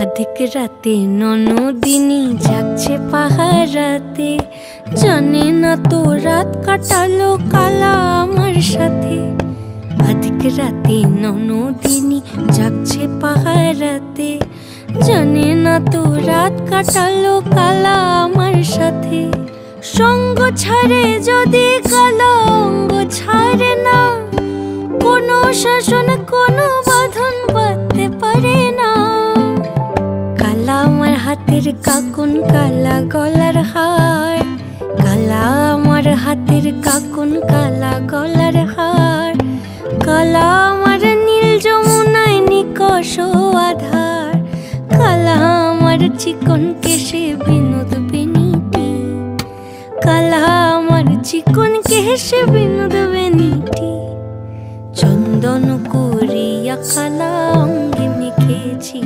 अधिक राते ননদিনী যাচ্ছে পাহারাতে, জানে না তো রাত কাটালো কালা আমার সাথে। अधिक রাতে ননদিনী যাচ্ছে পাহারাতে, জানে না তো রাত কাটালো কালা আমার সাথে। সঙ্গ ছাড়ে যদি কালা অঙ্গ ছাড়ে না, কোনো শাসন কোনো বাঁধন বাঁধতে পারে না। কালা আমার হাতের কাকুন কালা গলার হার, কালা আমার হাতের কাকুন কালা গলার হার, কালা আমার নীল যমুনায় নিকষ আধার, কালা আমার চিকন কেশে বিনোদ বেনিটি, কালা আমার চিকন কেশে বিনোদ বেনিটি। চন্দন করিয়া কালা অঙ্গে মেখেছি।